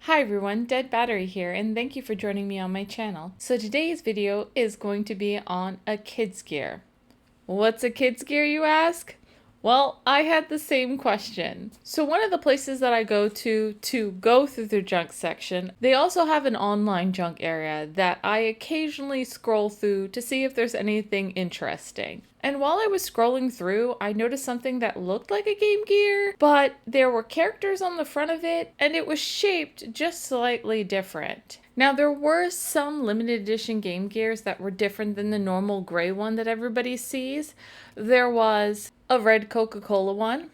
Hi everyone, Dead Battery here, and thank you for joining me on my channel. So today's video is going to be on a kid's gear. What's a kid's gear, you ask? Well, I had the same question. So one of the places that I go to go through the junk section, they also have an online junk area that I occasionally scroll through to see if there's anything interesting. And while I was scrolling through, I noticed something that looked like a Game Gear, but there were characters on the front of it, and it was shaped just slightly different. Now, there were some limited edition Game Gears that were different than the normal gray one that everybody sees. There was a red Coca-Cola one,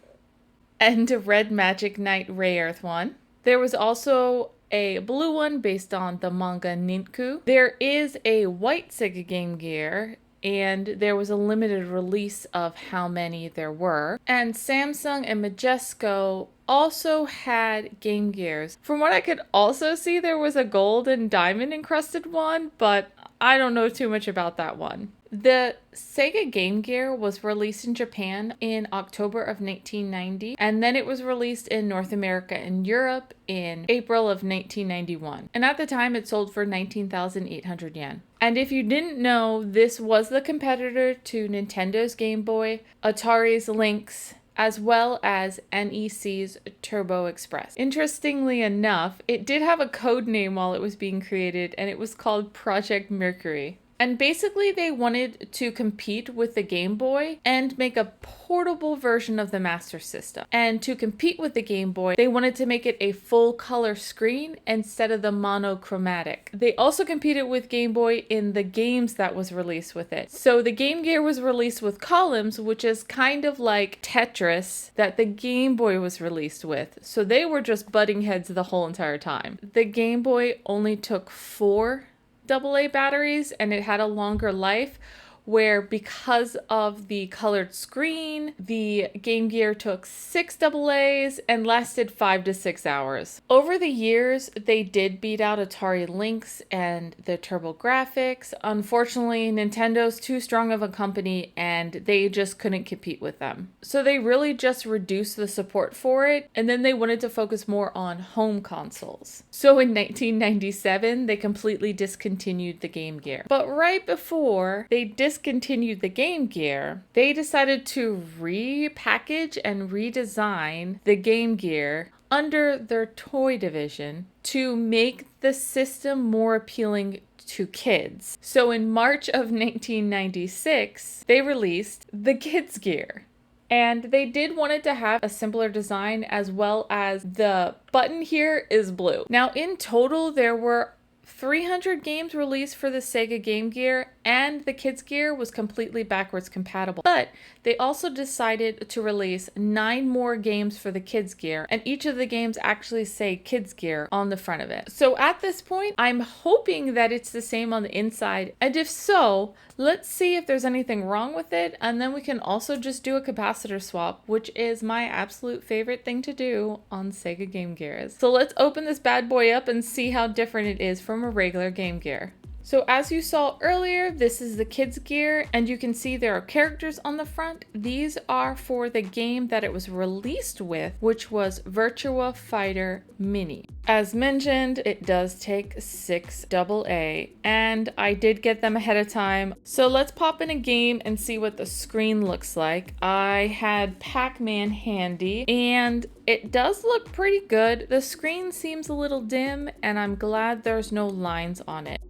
and a red Magic Knight Ray Earth one. There was also a blue one based on the manga Ninku. There is a white Sega Game Gear, and there was a limited release of how many there were. And Samsung and Majesco also had Game Gears. From what I could also see, there was a gold and diamond encrusted one, but I don't know too much about that one. The Sega Game Gear was released in Japan in October of 1990, and then it was released in North America and Europe in April of 1991. And at the time, it sold for 19,800 yen. And if you didn't know, this was the competitor to Nintendo's Game Boy, Atari's Lynx, as well as NEC's Turbo Express. Interestingly enough, it did have a code name while it was being created, and it was called Project Mercury. And basically they wanted to compete with the Game Boy and make a portable version of the Master System. And to compete with the Game Boy, they wanted to make it a full color screen instead of the monochromatic. They also competed with Game Boy in the games that was released with it. So the Game Gear was released with columns, which is kind of like Tetris that the Game Boy was released with. So they were just butting heads the whole entire time. The Game Boy only took 4 AA batteries, and it had a longer life, where because of the colored screen, the Game Gear took 6 AA's and lasted 5 to 6 hours. Over the years, they did beat out Atari Lynx and the TurboGrafx. Unfortunately, Nintendo's too strong of a company and they just couldn't compete with them. So they really just reduced the support for it, and then they wanted to focus more on home consoles. So in 1997, they completely discontinued the Game Gear. But right before they discontinued the Game Gear, they decided to repackage and redesign the Game Gear under their toy division to make the system more appealing to kids. So in March of 1996, they released the Kids Gear. And they did want it to have a simpler design, as well as the button here is blue. Now in total, there were 300 games released for the Sega Game Gear, and the Kids Gear was completely backwards compatible. But they also decided to release 9 more games for the Kids Gear, and each of the games actually say Kids Gear on the front of it. So at this point, I'm hoping that it's the same on the inside, and if so, let's see if there's anything wrong with it, and then we can also just do a capacitor swap, which is my absolute favorite thing to do on Sega Game Gears. So let's open this bad boy up and see how different it is from a regular Game Gear. So as you saw earlier, this is the Kids Gear, and you can see there are characters on the front. These are for the game that it was released with, which was Virtua Fighter Mini. As mentioned, it does take 6 AA, and I did get them ahead of time. So let's pop in a game and see what the screen looks like. I had Pac-Man handy, and it does look pretty good. The screen seems a little dim, and I'm glad there's no lines on it.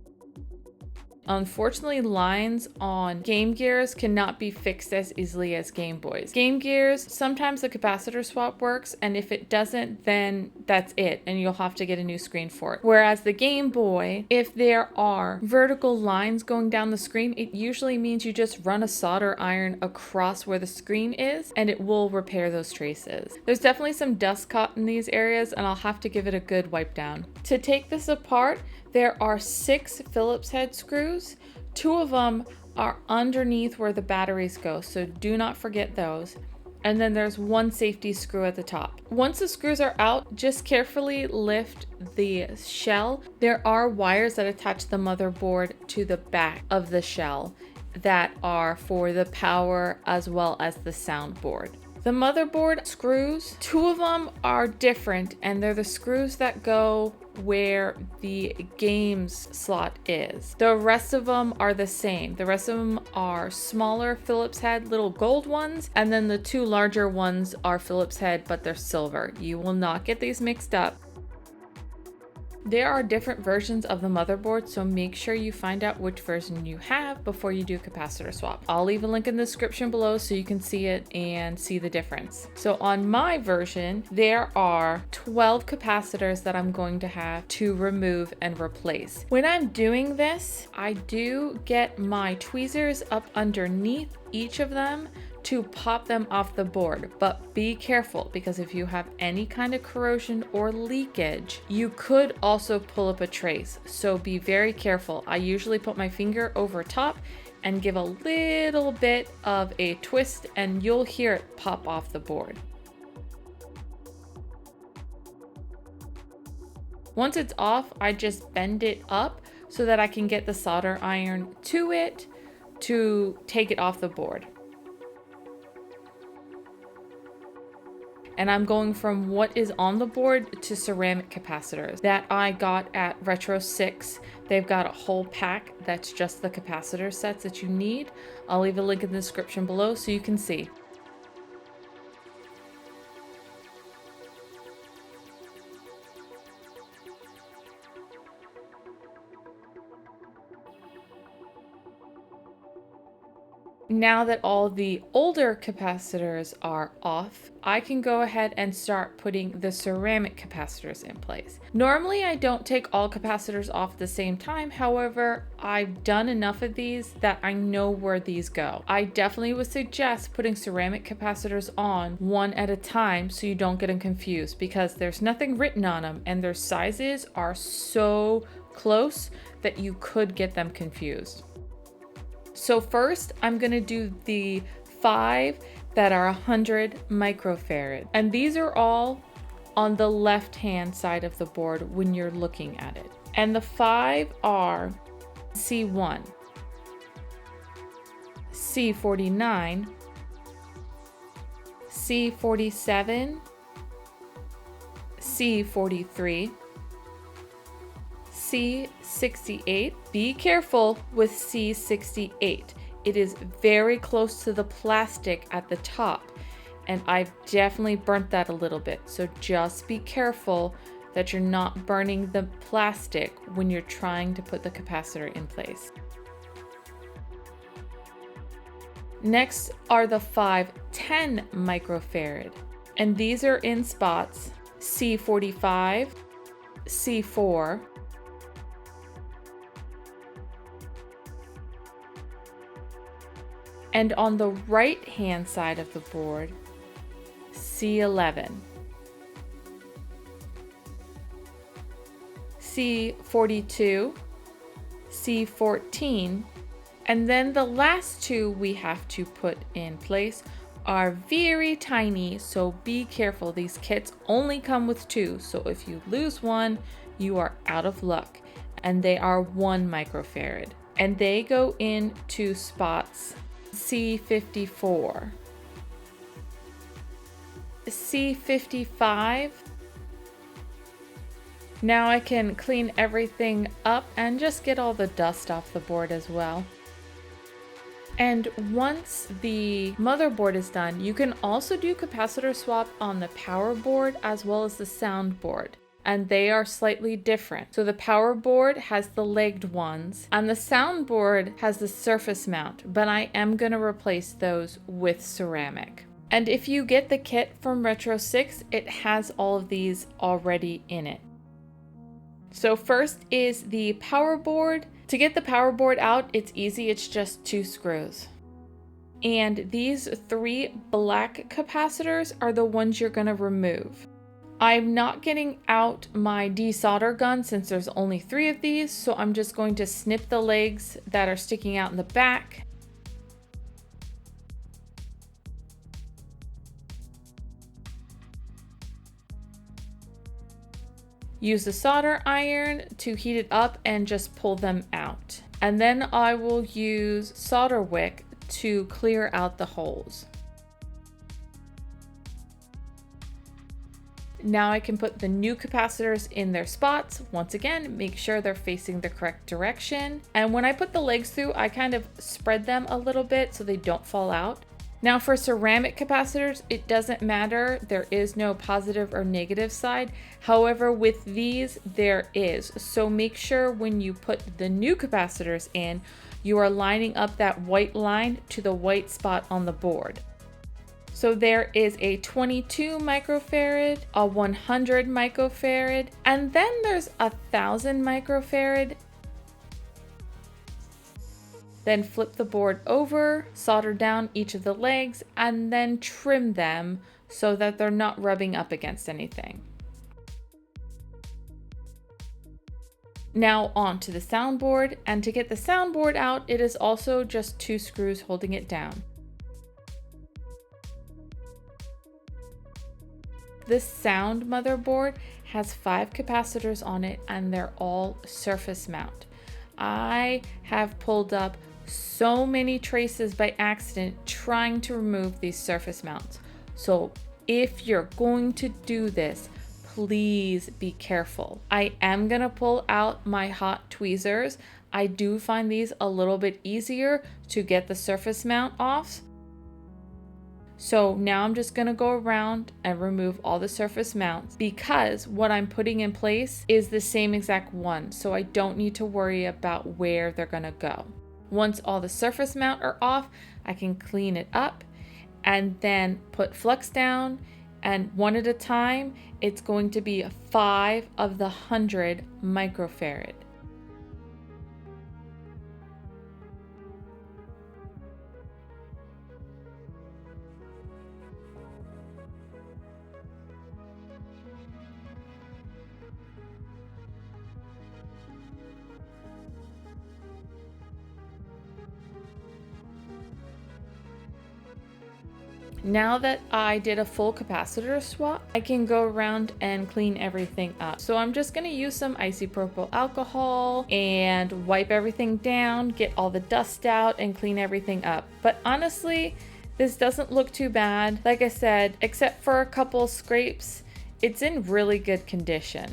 Unfortunately, lines on Game Gears cannot be fixed as easily as Game Boys. Game Gears, sometimes the capacitor swap works, and if it doesn't, then that's it, and you'll have to get a new screen for it. Whereas the Game Boy, if there are vertical lines going down the screen, it usually means you just run a solder iron across where the screen is, and it will repair those traces. There's definitely some dust caught in these areas, and I'll have to give it a good wipe down. To take this apart, there are 6 Phillips head screws. 2 of them are underneath where the batteries go, so do not forget those. And then there's 1 safety screw at the top. Once the screws are out, just carefully lift the shell. There are wires that attach the motherboard to the back of the shell that are for the power as well as the soundboard. The motherboard screws, 2 of them are different, and they're the screws that go where the games slot is. The rest of them are the same. The rest of them are smaller Phillips head, little gold ones, and then the 2 larger ones are Phillips head, but they're silver. You will not get these mixed up. There are different versions of the motherboard, so make sure you find out which version you have before you do capacitor swap. I'll leave a link in the description below so you can see it and see the difference. So on my version, there are 12 capacitors that I'm going to have to remove and replace. When I'm doing this, I do get my tweezers up underneath each of them to pop them off the board, but be careful because if you have any kind of corrosion or leakage, you could also pull up a trace, so be very careful. I usually put my finger over top and give a little bit of a twist and you'll hear it pop off the board. Once it's off, I just bend it up so that I can get the solder iron to it to take it off the board. And I'm going from what is on the board to ceramic capacitors that I got at Retro 6. They've got a whole pack that's just the capacitor sets that you need. I'll leave a link in the description below so you can see. Now that all the older capacitors are off, I can go ahead and start putting the ceramic capacitors in place. Normally I don't take all capacitors off at the same time, however, I've done enough of these that I know where these go. I definitely would suggest putting ceramic capacitors on one at a time so you don't get them confused because there's nothing written on them and their sizes are so close that you could get them confused. So first, I'm going to do the 5 that are 100 microfarad. And these are all on the left-hand side of the board when you're looking at it. And the 5 are C1, C49, C47, C43, C68. Be careful with C68. It is very close to the plastic at the top, and I've definitely burnt that a little bit. So just be careful that you're not burning the plastic when you're trying to put the capacitor in place. Next are the 510 microfarad, and these are in spots C45, C4, and on the right hand side of the board, C11, C42, C14, and then the last 2 we have to put in place are very tiny, so be careful. These kits only come with 2, so if you lose one, you are out of luck. And they are 1 microfarad, and they go into spots C54, C55. Now I can clean everything up and just get all the dust off the board as well. And once the motherboard is done, you can also do capacitor swap on the power board as well as the sound board. And they are slightly different. So the power board has the legged ones and the sound board has the surface mount, but I am going to replace those with ceramic. And if you get the kit from Retro 6, it has all of these already in it. So first is the power board. To get the power board out, it's easy. It's just 2 screws. And these 3 black capacitors are the ones you're going to remove. I'm not getting out my desolder gun since there's only 3 of these, so I'm just going to snip the legs that are sticking out in the back. Use the solder iron to heat it up and just pull them out. And then I will use solder wick to clear out the holes. Now I can put the new capacitors in their spots. Once again, make sure they're facing the correct direction. And when I put the legs through, I kind of spread them a little bit so they don't fall out. Now for ceramic capacitors, it doesn't matter. There is no positive or negative side. However, with these, there is. So make sure when you put the new capacitors in, you are lining up that white line to the white spot on the board. So there is a 22 microfarad, a 100 microfarad, and then there's 1,000 microfarad. Then flip the board over, solder down each of the legs, and then trim them so that they're not rubbing up against anything. Now onto the soundboard, and to get the soundboard out, it is also just 2 screws holding it down. This sound motherboard has 5 capacitors on it, and they're all surface mount. I have pulled up so many traces by accident trying to remove these surface mounts. So if you're going to do this, please be careful. I am gonna pull out my hot tweezers. I do find these a little bit easier to get the surface mount off. So now I'm just gonna go around and remove all the surface mounts because what I'm putting in place is the same exact one. So I don't need to worry about where they're gonna go. Once all the surface mount are off, I can clean it up and then put flux down, and one at a time, it's going to be 5 of the 100 microfarad. Now that I did a full capacitor swap, I can go around and clean everything up. So I'm just gonna use some isopropyl alcohol and wipe everything down, get all the dust out and clean everything up. But honestly, this doesn't look too bad. Like I said, except for a couple scrapes, it's in really good condition.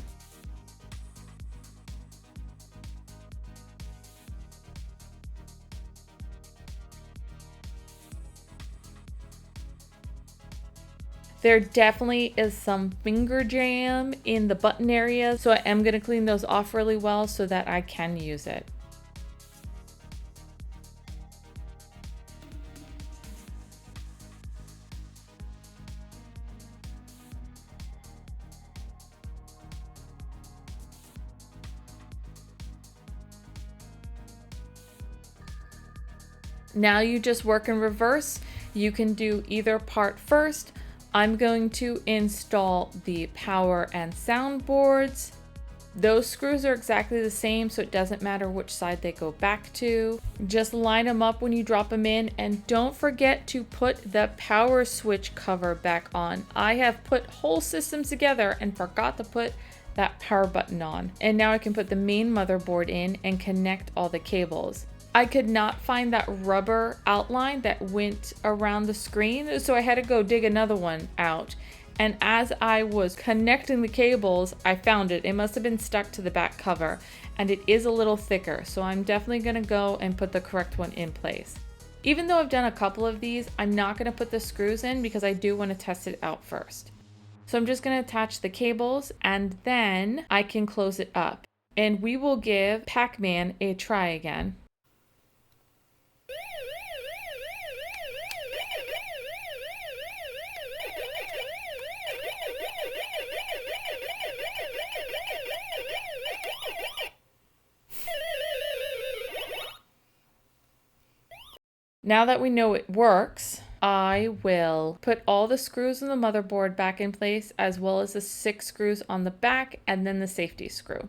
There definitely is some finger jam in the button area, so I am going to clean those off really well so that I can use it. Now you just work in reverse. You can do either part first. I'm going to install the power and sound boards. Those screws are exactly the same, so it doesn't matter which side they go back to. Just line them up when you drop them in, and don't forget to put the power switch cover back on. I have put whole systems together and forgot to put that power button on. And now I can put the main motherboard in and connect all the cables. I could not find that rubber outline that went around the screen, so I had to go dig another one out. And as I was connecting the cables, I found it. It must have been stuck to the back cover, and it is a little thicker, so I'm definitely gonna go and put the correct one in place. Even though I've done a couple of these, I'm not gonna put the screws in because I do wanna test it out first. So I'm just gonna attach the cables, and then I can close it up. And we will give Pac-Man a try again. Now that we know it works, I will put all the screws in the motherboard back in place, as well as the 6 screws on the back and then the safety screw.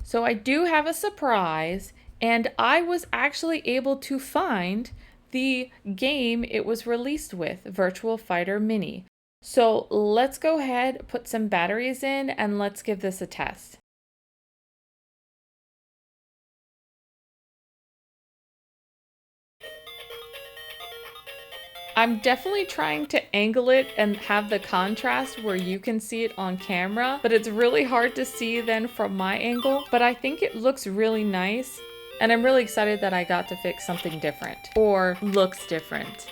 So I do have a surprise, and I was actually able to find the game it was released with, Virtua Fighter Mini. So let's go ahead, put some batteries in, and let's give this a test. I'm definitely trying to angle it and have the contrast where you can see it on camera, but it's really hard to see then from my angle. But I think it looks really nice, and I'm really excited that I got to fix something different, or looks different.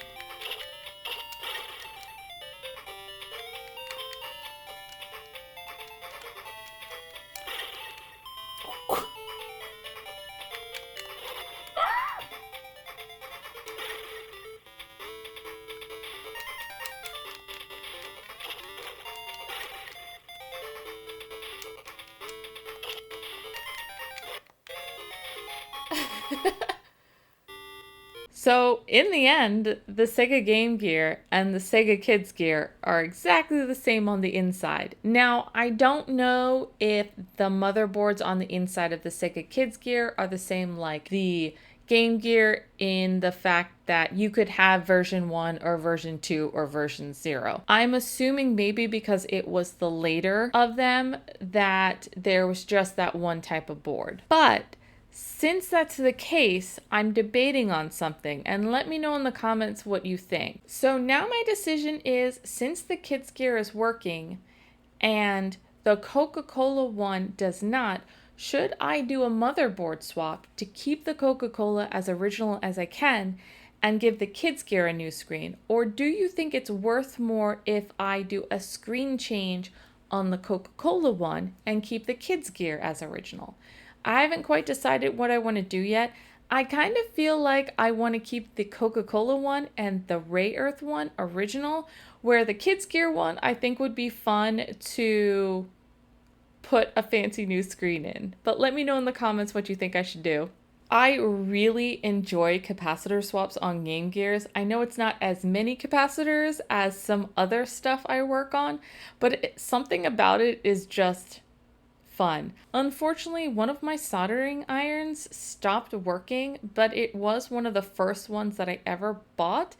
So, in the end, the Sega Game Gear and the Sega Kids Gear are exactly the same on the inside. Now, I don't know if the motherboards on the inside of the Sega Kids Gear are the same like the Game Gear, in the fact that you could have version 1 or version 2 or version 0. I'm assuming maybe because it was the later of them that there was just that one type of board. But since that's the case, I'm debating on something, and let me know in the comments what you think. So now my decision is, since the Kids Gear is working and the Coca-Cola one does not, should I do a motherboard swap to keep the Coca-Cola as original as I can and give the Kids Gear a new screen? Or do you think it's worth more if I do a screen change on the Coca-Cola one and keep the Kids Gear as original? I haven't quite decided what I want to do yet. I kind of feel like I want to keep the Coca-Cola one and the Ray Earth one original, where the Kids Gear one I think would be fun to put a fancy new screen in. But let me know in the comments what you think I should do. I really enjoy capacitor swaps on Game Gears. I know it's not as many capacitors as some other stuff I work on, but something about it is just fun. Unfortunately, one of my soldering irons stopped working, but it was one of the first ones that I ever bought,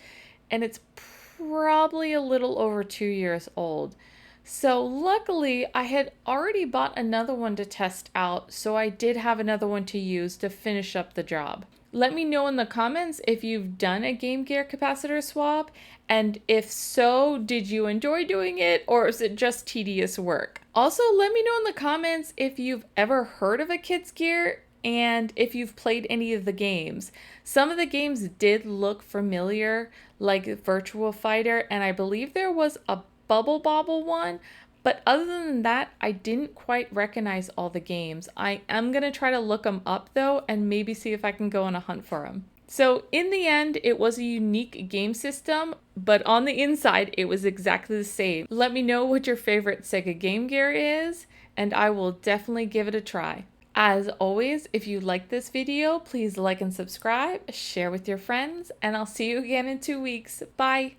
and it's probably a little over 2 years old. So luckily, I had already bought another one to test out, so I did have another one to use to finish up the job. Let me know in the comments if you've done a Game Gear capacitor swap, and if so, did you enjoy doing it, or is it just tedious work? Also, let me know in the comments if you've ever heard of a Kids Gear and if you've played any of the games. Some of the games did look familiar, like Virtua Fighter, and I believe there was a Bubble Bobble one, but other than that, I didn't quite recognize all the games. I am going to try to look them up though, and maybe see if I can go on a hunt for them. So in the end, it was a unique game system, but on the inside, it was exactly the same. Let me know what your favorite Sega Game Gear is, and I will definitely give it a try. As always, if you like this video, please like and subscribe, share with your friends, and I'll see you again in 2 weeks. Bye!